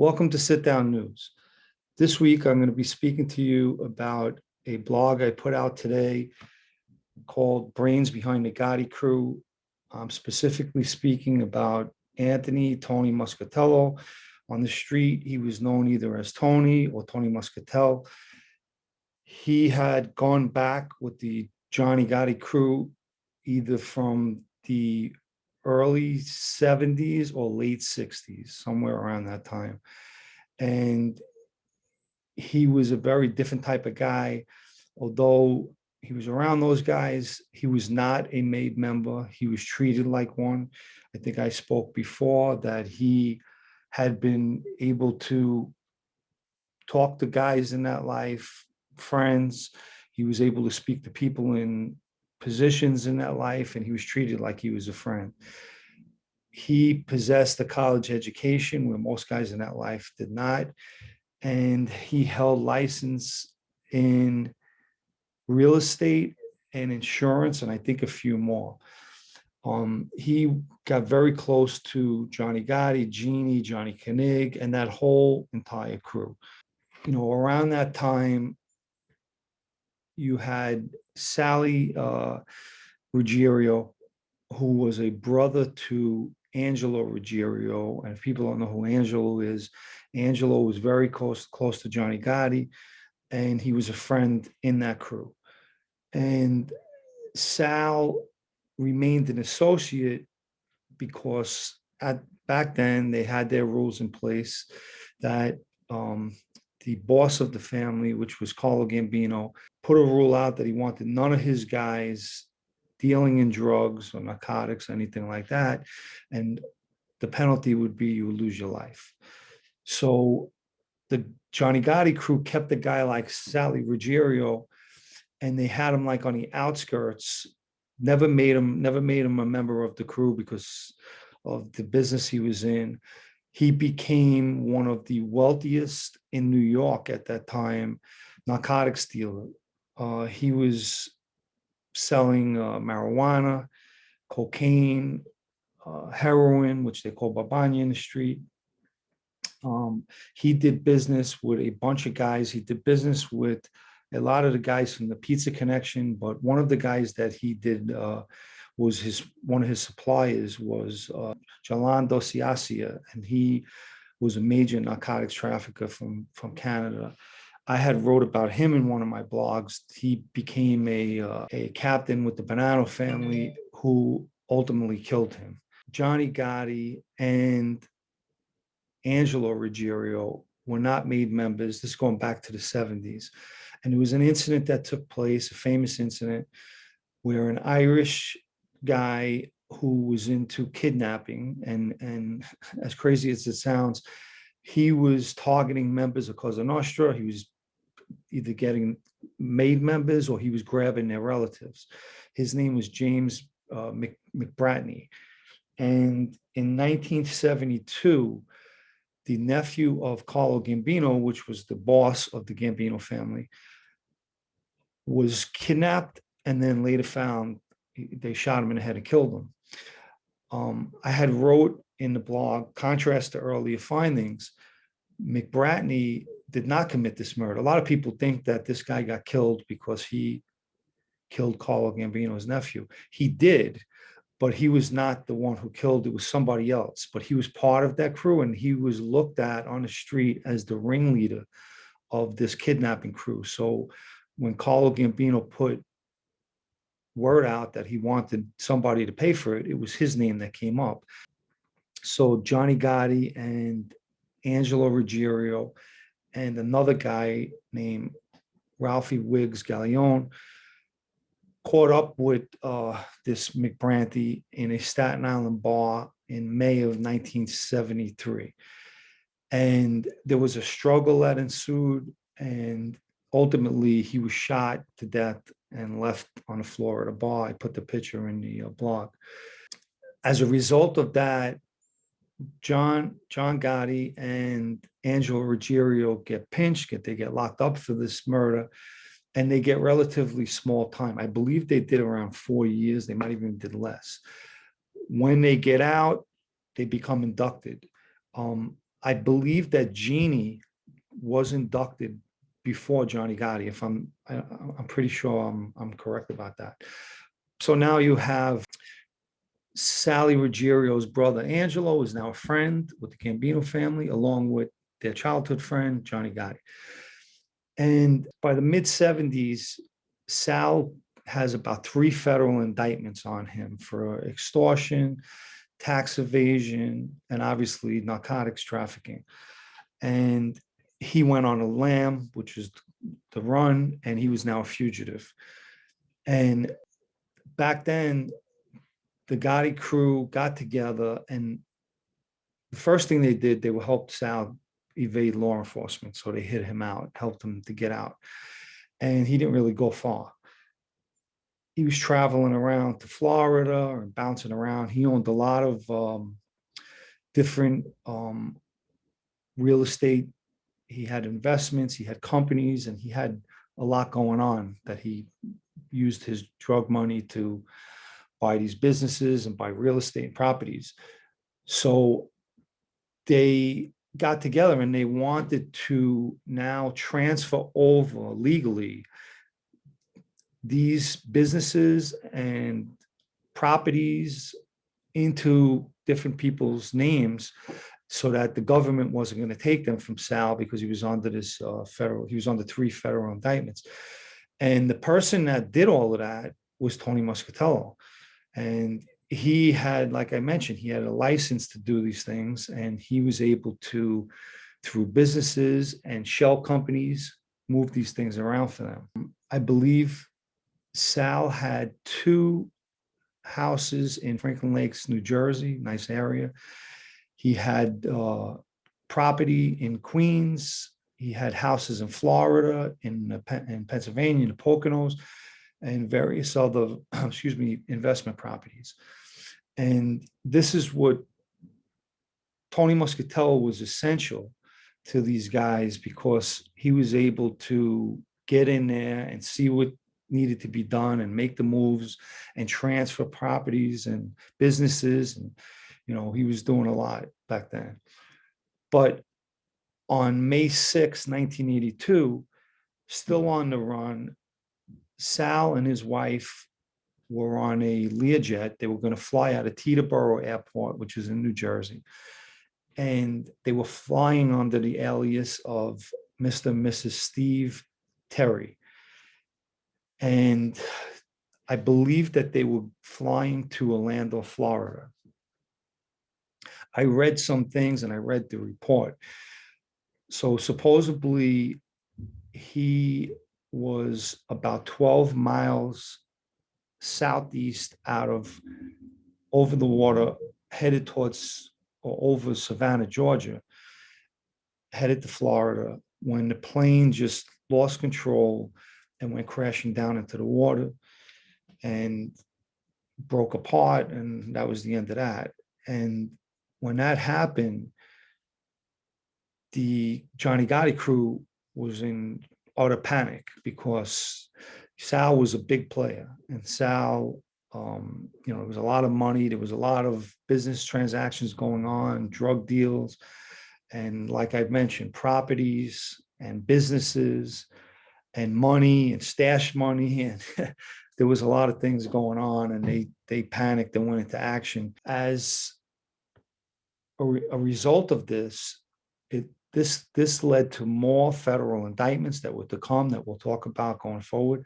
Welcome to Sit Down News. This week, I'm going to be speaking to you about a blog I put out today called Brains Behind the Gotti Crew. I'm specifically speaking about Anthony Tony Moscatiello. On the street, he was known either as Tony or Tony Moscatiello. He had gone back with the Johnny Gotti crew either from the early 70s or late 60s, somewhere around that time. And he was a very different type of guy. Although he was around those guys, he was not a made member. He was treated like one. I think I spoke before that he had been able to talk to guys in that life, friends. He was able to speak to people in positions in that life, and he was treated like he was a friend. He possessed a college education where most guys in that life did not. And he held license in real estate and insurance, and I think a few more. He got very close to Johnny Gotti, Jeannie, Johnny Koenig, and that whole entire crew. Around that time, you had Sally Ruggiero, who was a brother to Angelo Ruggiero. And if people don't know who Angelo is, Angelo was very close to Johnny Gotti, and he was a friend in that crew. And Sal remained an associate because back then they had their rules in place that the boss of the family, which was Carlo Gambino, put a rule out that he wanted none of his guys dealing in drugs or narcotics, anything like that. And the penalty would be you would lose your life. So the Johnny Gotti crew kept a guy like Sally Ruggiero, and they had him like on the outskirts, never made him a member of the crew because of the business he was in. He became one of the wealthiest in New York at that time, narcotics dealer. He was selling marijuana, cocaine, heroin, which they call babanya in the street. He did business with a bunch of guys. He did business with a lot of the guys from the Pizza Connection, but one of the guys that he did was one of his suppliers was Jalan Dosiasia, and he was a major narcotics trafficker from Canada. I had wrote about him in one of my blogs. He became a captain with the Bonanno family who ultimately killed him. Johnny Gotti and Angelo Ruggiero were not made members. This is going back to the 70s. And there was an incident that took place, a famous incident, where an Irish guy who was into kidnapping, and as crazy as it sounds, he was targeting members of Cosa Nostra. He was either getting made members or he was grabbing their relatives. His name was James McBratney. And in 1972, the nephew of Carlo Gambino, which was the boss of the Gambino family, was kidnapped and then later found they shot him in the head and killed him. I had wrote in the blog, contrast to earlier findings, McBratney did not commit this murder. A lot of people think that this guy got killed because he killed Carlo Gambino's nephew. He did, but he was not the one who killed. It was somebody else. But he was part of that crew, and he was looked at on the street as the ringleader of this kidnapping crew. So when Carlo Gambino put word out that he wanted somebody to pay for it, it was his name that came up. So Johnny Gotti and Angelo Ruggiero and another guy named Ralphie Wiggs Gallione caught up with this McBratney in a Staten Island bar in May of 1973. And there was a struggle that ensued, and ultimately he was shot to death and left on the floor of the bar. I put the picture in the blog. As a result of that, John Gotti and Angelo Ruggiero get pinched, they get locked up for this murder, and they get relatively small time. I believe they did around 4 years. They might even did less. When they get out, they become inducted. I believe that Jeannie was inducted before Johnny Gotti. If I'm pretty sure I'm correct about that. So now you have Sally Ruggiero's brother Angelo is now a friend with the Gambino family, along with their childhood friend Johnny Gotti. And by the mid 70s, Sal has about 3 federal indictments on him for extortion, tax evasion, and obviously narcotics trafficking. And he went on a lam, which is the run, and he was now a fugitive. And back then, the Gotti crew got together, and the first thing they did, they helped Sal evade law enforcement. So they hid him out, helped him to get out. And he didn't really go far. He was traveling around to Florida and bouncing around. He owned a lot of different real estate. He had investments, he had companies, and he had a lot going on that he used his drug money to buy these businesses and buy real estate and properties. So they got together and they wanted to now transfer over legally these businesses and properties into different people's names so that the government wasn't going to take them from Sal because he was under this he was under 3 federal indictments. And the person that did all of that was Tony Moscatiello. And he had, like I mentioned, he had a license to do these things, and he was able to, through businesses and shell companies, move these things around for them. I believe Sal had 2 houses in Franklin Lakes, New Jersey, nice area. He had property in Queens. He had houses in Florida, in Pennsylvania, in the Poconos, and various other, investment properties. And this is what Tony Moscatiello was essential to these guys, because he was able to get in there and see what needed to be done and make the moves and transfer properties and businesses. And, he was doing a lot back then. But on May 6, 1982, still on the run, Sal and his wife were on a Learjet. They were going to fly out of Teterboro Airport, which is in New Jersey. And they were flying under the alias of Mr. and Mrs. Steve Terry. And I believe that they were flying to Orlando, Florida. I read some things and I read the report. So supposedly he was about 12 miles southeast out of, over the water, headed towards or over Savannah, Georgia, headed to Florida, when the plane just lost control and went crashing down into the water and broke apart. And that was the end of that. And when that happened, the Johnny Gotti crew was in utter panic, because Sal was a big player, and Sal, there was a lot of money. There was a lot of business transactions going on, drug deals, and, like I mentioned, properties and businesses and money and stash money. And there was a lot of things going on, and they panicked and went into action. As a result of this, this led to more federal indictments that were to come, that we'll talk about going forward.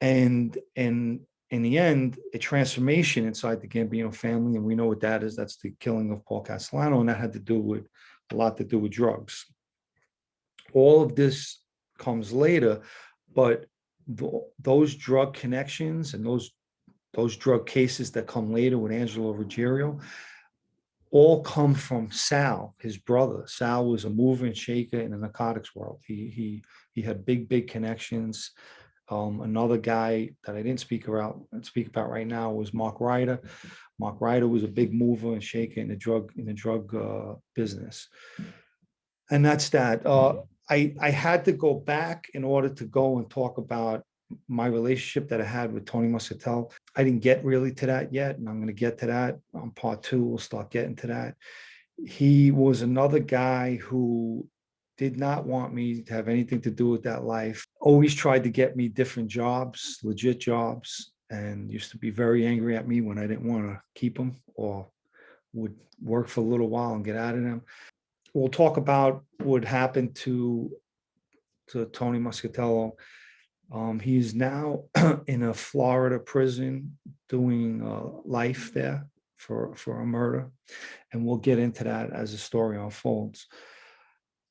And in the end, a transformation inside the Gambino family. And we know what that is. That's the killing of Paul Castellano. And that had a lot to do with drugs. All of this comes later, but those drug connections and those drug cases that come later with Angelo Ruggiero all come from Sal, his brother. Sal was a mover and shaker in the narcotics world. He had big connections. Another guy that I didn't speak about right now was Mark Ryder. Mark Ryder was a big mover and shaker in the drug business. And that's that. I had to go back in order to go and talk about my relationship that I had with Tony Moscatiello. I didn't get really to that yet, and I'm going to get to that on part 2. We'll start getting to that. He was another guy who did not want me to have anything to do with that life. Always tried to get me different jobs, legit jobs, and used to be very angry at me when I didn't want to keep him or would work for a little while and get out of them. We'll talk about what happened to Tony Moscatiello. He's now in a Florida prison doing life there for a murder, and we'll get into that as the story unfolds.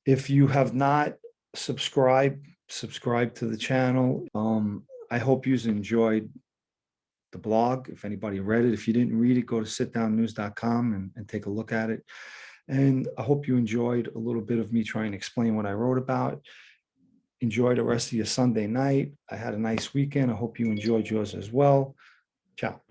If you have not subscribe to the channel. I hope you enjoyed the blog. If anybody read it, if you didn't read it, go to sitdownnews.com and take a look at it. And I hope you enjoyed a little bit of me trying to explain what I wrote about. Enjoy the rest of your Sunday night. I had a nice weekend. I hope you enjoyed yours as well. Ciao.